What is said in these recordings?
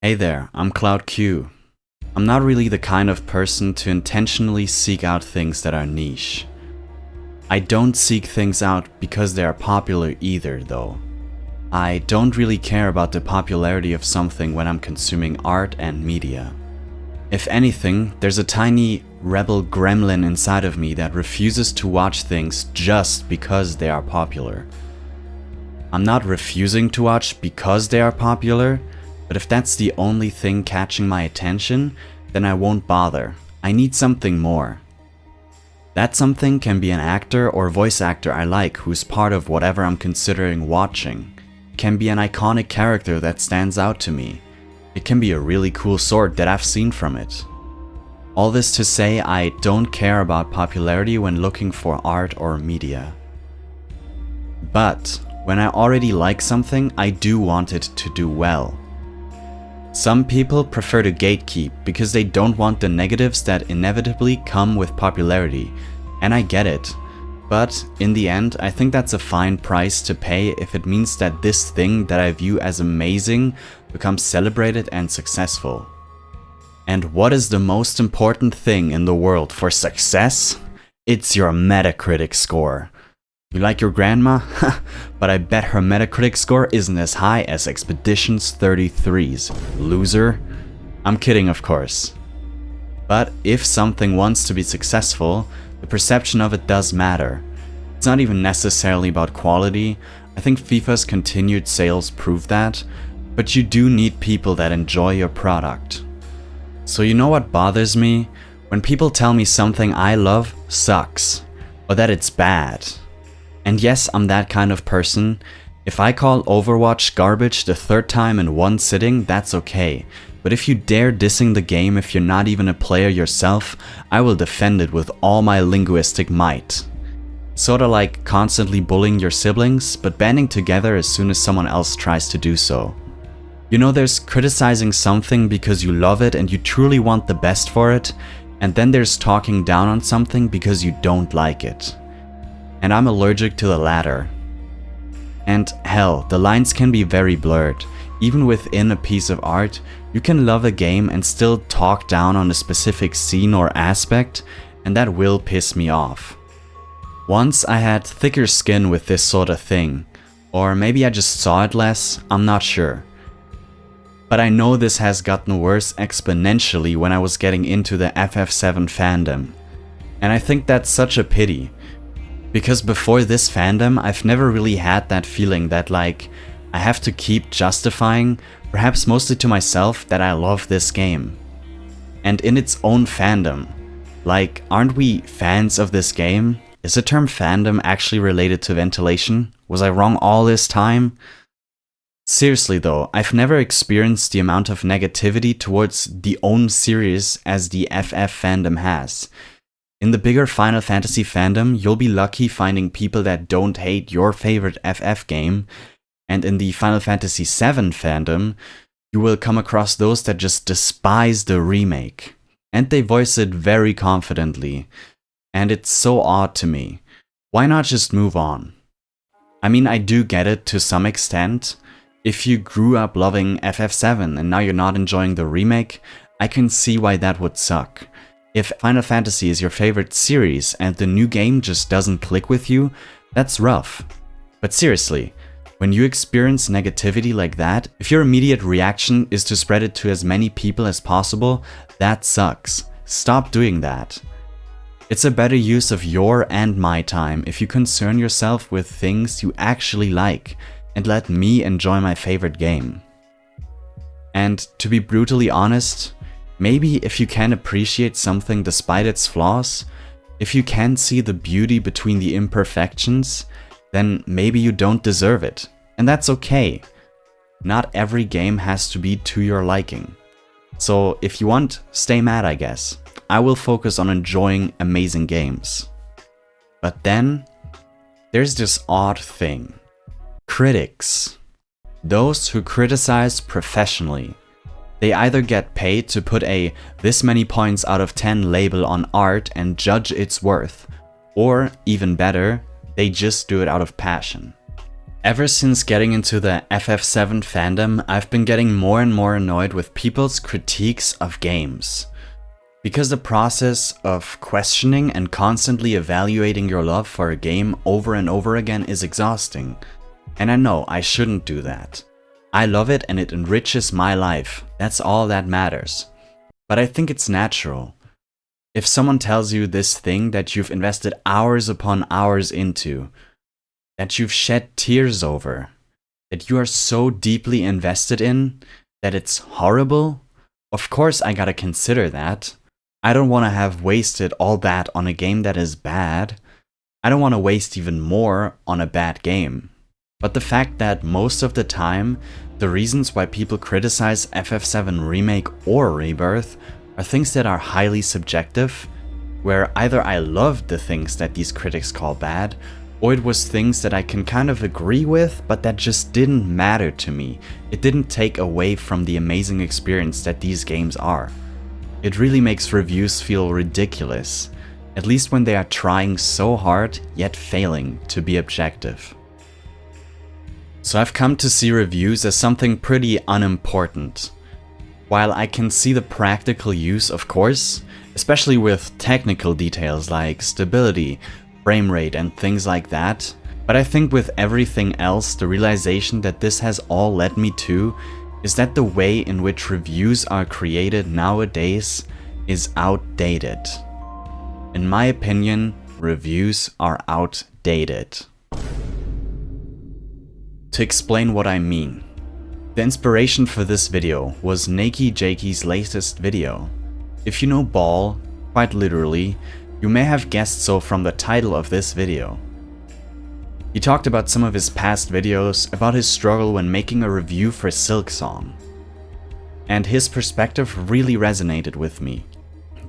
Hey there, I'm CloudQ. I'm not really the kind of person to intentionally seek out things that are niche. I don't seek things out because they are popular either, though. I don't really care about the popularity of something when I'm consuming art and media. If anything, there's a tiny rebel gremlin inside of me that refuses to watch things just because they are popular. I'm not refusing to watch because they are popular, but if that's the only thing catching my attention, then I won't bother. I need something more. That something can be an actor or voice actor I like who's part of whatever I'm considering watching. It can be an iconic character that stands out to me. It can be a really cool sword that I've seen from it. All this to say, I don't care about popularity when looking for art or media. But when I already like something, I do want it to do well. Some people prefer to gatekeep because they don't want the negatives that inevitably come with popularity, and I get it. But in the end, I think that's a fine price to pay if it means that this thing that I view as amazing becomes celebrated and successful. And what is the most important thing in the world for success? It's your Metacritic score. You like your grandma? But I bet her Metacritic score isn't as high as Expeditions 33's. Loser. I'm kidding, of course. But if something wants to be successful, the perception of it does matter. It's not even necessarily about quality. I think FIFA's continued sales prove that, but you do need people that enjoy your product. So you know what bothers me? When people tell me something I love sucks, or that it's bad. And yes, I'm that kind of person. If I call Overwatch garbage the third time in one sitting, that's okay. But if you dare dissing the game if you're not even a player yourself, I will defend it with all my linguistic might. Sorta like constantly bullying your siblings, but banding together as soon as someone else tries to do so. You know, there's criticizing something because you love it and you truly want the best for it, and then there's talking down on something because you don't like it. And I'm allergic to the latter. And hell, the lines can be very blurred. Even within a piece of art, you can love a game and still talk down on a specific scene or aspect, and that will piss me off. Once I had thicker skin with this sort of thing, or maybe I just saw it less, I'm not sure. But I know this has gotten worse exponentially when I was getting into the FF7 fandom. And I think that's such a pity. Because before this fandom, I've never really had that feeling that like, I have to keep justifying, perhaps mostly to myself, that I love this game. And in its own fandom. Like, aren't we fans of this game? Is the term fandom actually related to ventilation? Was I wrong all this time? Seriously though, I've never experienced the amount of negativity towards the own series as the FF fandom has. In the bigger Final Fantasy fandom, you'll be lucky finding people that don't hate your favorite FF game, and in the Final Fantasy VII fandom, you will come across those that just despise the remake. And they voice it very confidently. And it's so odd to me. Why not just move on? I mean, I do get it to some extent. If you grew up loving FF7 and now you're not enjoying the remake, I can see why that would suck. If Final Fantasy is your favorite series and the new game just doesn't click with you, that's rough. But seriously, when you experience negativity like that, if your immediate reaction is to spread it to as many people as possible, that sucks. Stop doing that. It's a better use of your and my time if you concern yourself with things you actually like and let me enjoy my favorite game. And to be brutally honest, maybe if you can appreciate something despite its flaws, if you can see the beauty between the imperfections, then maybe you don't deserve it. And that's okay. Not every game has to be to your liking. So if you want, stay mad, I guess. I will focus on enjoying amazing games. But then, there's this odd thing. Critics. Those who criticize professionally. They either get paid to put a this many points out of 10 label on art and judge its worth, or even better, they just do it out of passion. Ever since getting into the FF7 fandom, I've been getting more and more annoyed with people's critiques of games. Because the process of questioning and constantly evaluating your love for a game over and over again is exhausting. And I know I shouldn't do that. I love it and it enriches my life. That's all that matters. But I think it's natural. If someone tells you this thing that you've invested hours upon hours into, that you've shed tears over, that you are so deeply invested in, that it's horrible, of course I gotta consider that. I don't want to have wasted all that on a game that is bad. I don't want to waste even more on a bad game. But the fact that most of the time, the reasons why people criticize FF7 Remake or Rebirth are things that are highly subjective, where either I loved the things that these critics call bad, or it was things that I can kind of agree with, but that just didn't matter to me. It didn't take away from the amazing experience that these games are. It really makes reviews feel ridiculous, at least when they are trying so hard, yet failing to be objective. So I've come to see reviews as something pretty unimportant. While I can see the practical use, of course, especially with technical details like stability, frame rate and things like that, but I think with everything else, the realization that this has all led me to is that the way in which reviews are created nowadays is outdated. In my opinion, reviews are outdated. To explain what I mean, the inspiration for this video was Nakey Jakey's latest video. If you know Ball, quite literally, you may have guessed so from the title of this video. He talked about some of his past videos, about his struggle when making a review for Silksong. And his perspective really resonated with me.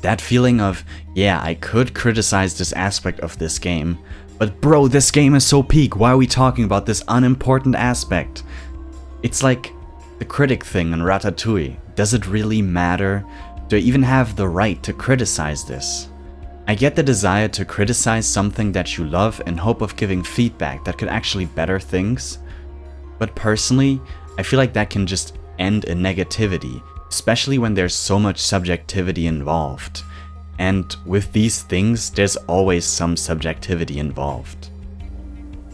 That feeling of, yeah, I could criticize this aspect of this game, but bro, this game is so peak, why are we talking about this unimportant aspect? It's like the critic thing in Ratatouille. Does it really matter? Do I even have the right to criticize this? I get the desire to criticize something that you love in hope of giving feedback that could actually better things. But personally, I feel like that can just end in negativity, especially when there's so much subjectivity involved. And with these things, there's always some subjectivity involved.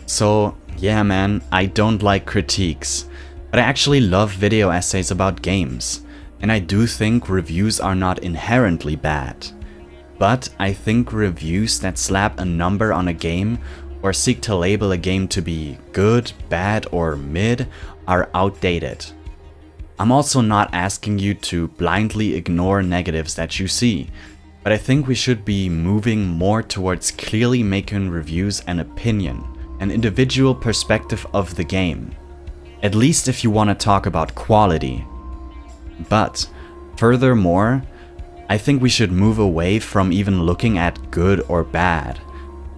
So yeah man, I don't like critiques, but I actually love video essays about games. And I do think reviews are not inherently bad. But I think reviews that slap a number on a game or seek to label a game to be good, bad, or mid are outdated. I'm also not asking you to blindly ignore negatives that you see, but I think we should be moving more towards clearly making reviews an opinion, an individual perspective of the game. At least if you want to talk about quality. But furthermore, I think we should move away from even looking at good or bad.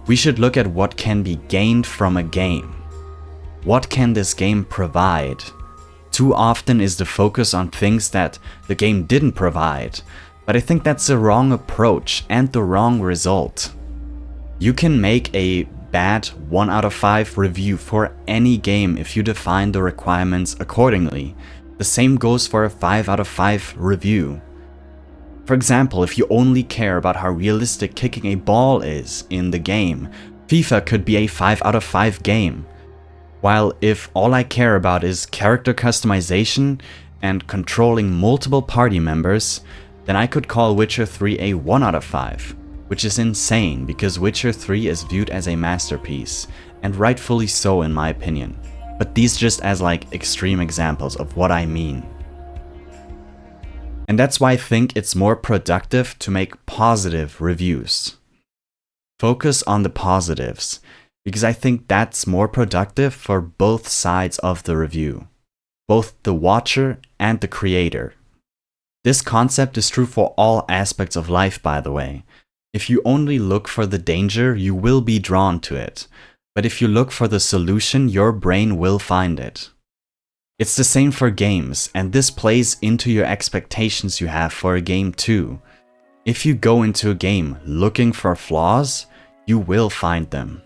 We should look at what can be gained from a game. What can this game provide? Too often is the focus on things that the game didn't provide, but I think that's the wrong approach and the wrong result. You can make a bad 1 out of 5 review for any game if you define the requirements accordingly. The same goes for a 5 out of 5 review. For example, if you only care about how realistic kicking a ball is in the game, FIFA could be a 5 out of 5 game. While if all I care about is character customization and controlling multiple party members, then I could call Witcher 3 a 1 out of 5, which is insane because Witcher 3 is viewed as a masterpiece, and rightfully so in my opinion. But these just as like extreme examples of what I mean. And that's why I think it's more productive to make positive reviews. Focus on the positives, because I think that's more productive for both sides of the review, both the watcher and the creator. This concept is true for all aspects of life, by the way. If you only look for the danger, you will be drawn to it. But if you look for the solution, your brain will find it. It's the same for games, and this plays into your expectations you have for a game too. If you go into a game looking for flaws, you will find them.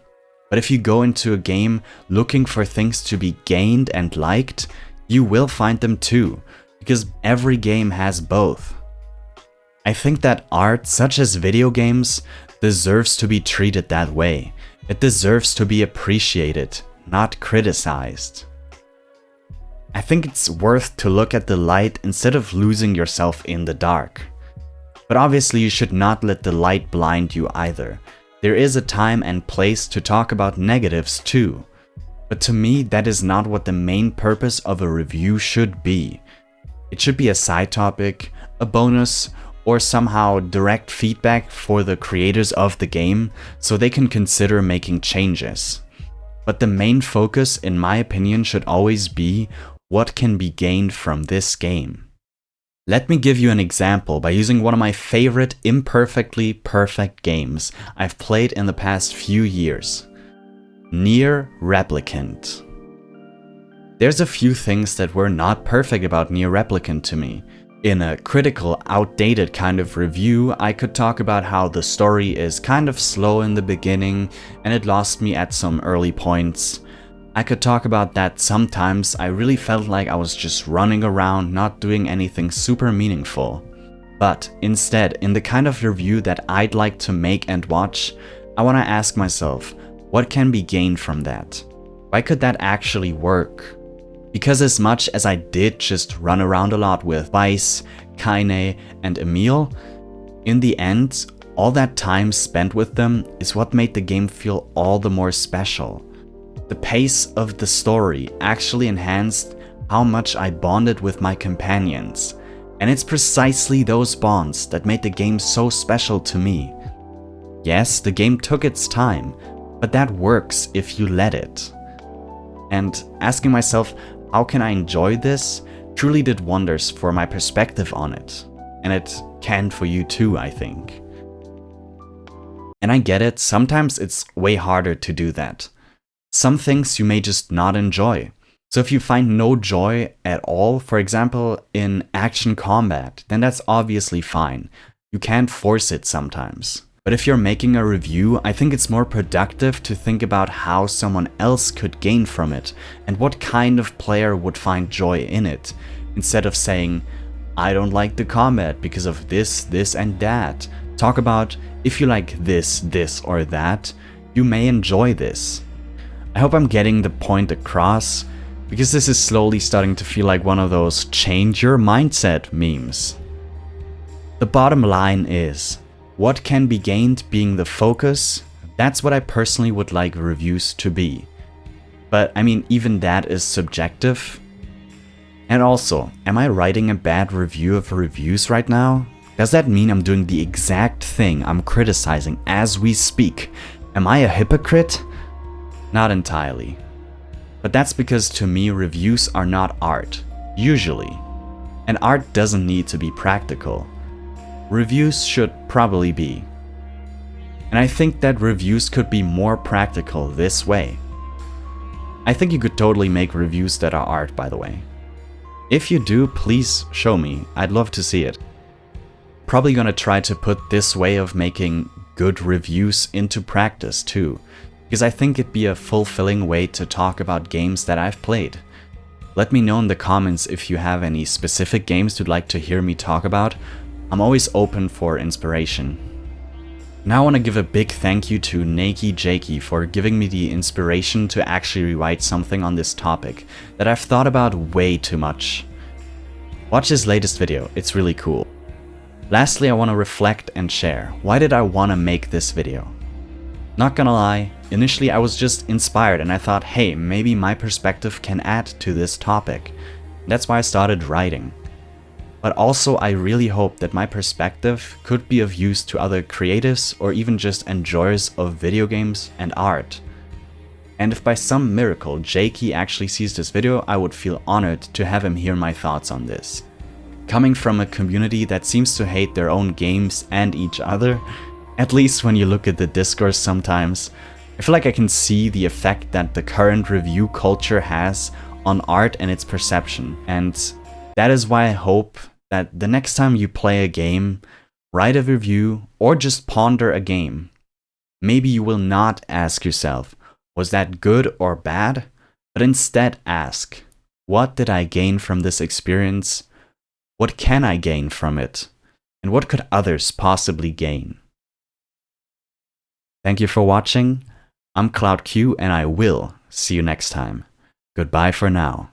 But if you go into a game looking for things to be gained and liked, you will find them too, because every game has both. I think that art, such as video games, deserves to be treated that way. It deserves to be appreciated, not criticized. I think it's worth to look at the light instead of losing yourself in the dark. But obviously you should not let the light blind you either. There is a time and place to talk about negatives too. But to me, that is not what the main purpose of a review should be. It should be a side topic, a bonus, or somehow direct feedback for the creators of the game so they can consider making changes. But the main focus, in my opinion, should always be what can be gained from this game. Let me give you an example by using one of my favorite imperfectly perfect games I've played in the past few years. Nier Replicant. There's a few things that were not perfect about Nier Replicant to me. In a critical, outdated kind of review, I could talk about how the story is kind of slow in the beginning and it lost me at some early points. I could talk about that sometimes I really felt like I was just running around not doing anything super meaningful. But instead, in the kind of review that I'd like to make and watch, I want to ask myself, what can be gained from that? Why could that actually work? Because as much as I did just run around a lot with Weiss, Kaine, and Emil, in the end, all that time spent with them is what made the game feel all the more special. The pace of the story actually enhanced how much I bonded with my companions, and it's precisely those bonds that made the game so special to me. Yes, the game took its time, but that works if you let it. And asking myself, how can I enjoy this, truly did wonders for my perspective on it. And it can for you too, I think. And I get it, sometimes it's way harder to do that. Some things you may just not enjoy. So if you find no joy at all, for example, in action combat, then that's obviously fine. You can't force it sometimes. But if you're making a review, I think it's more productive to think about how someone else could gain from it and what kind of player would find joy in it, instead of saying, I don't like the combat because of this, this, and that. Talk about, if you like this, this, or that, you may enjoy this. I hope I'm getting the point across, because this is slowly starting to feel like one of those change your mindset memes. The bottom line is, what can be gained being the focus, that's what I personally would like reviews to be. But I mean, even that is subjective. And also, am I writing a bad review of reviews right now? Does that mean I'm doing the exact thing I'm criticizing as we speak? Am I a hypocrite? Not entirely. But that's because to me reviews are not art, usually. And art doesn't need to be practical. Reviews should probably be. And I think that reviews could be more practical this way. I think you could totally make reviews that are art, by the way. If you do, please show me, I'd love to see it. Probably gonna try to put this way of making good reviews into practice too, because I think it'd be a fulfilling way to talk about games that I've played. Let me know in the comments if you have any specific games you'd like to hear me talk about. I'm always open for inspiration. Now I want to give a big thank you to Nakey Jakey for giving me the inspiration to actually rewrite something on this topic that I've thought about way too much. Watch his latest video, it's really cool. Lastly, I want to reflect and share. Why did I want to make this video? Not gonna lie, initially I was just inspired and I thought, hey, maybe my perspective can add to this topic. That's why I started writing. But also I really hope that my perspective could be of use to other creatives or even just enjoyers of video games and art. And if by some miracle Jakey actually sees this video, I would feel honored to have him hear my thoughts on this. Coming from a community that seems to hate their own games and each other, at least when you look at the discourse sometimes, I feel like I can see the effect that the current review culture has on art and its perception. And that is why I hope that the next time you play a game, write a review, or just ponder a game, maybe you will not ask yourself, Was that good or bad? But instead ask, what did I gain from this experience? What can I gain from it? And what could others possibly gain? Thank you for watching. I'm MacLeod and I will see you next time. Goodbye for now.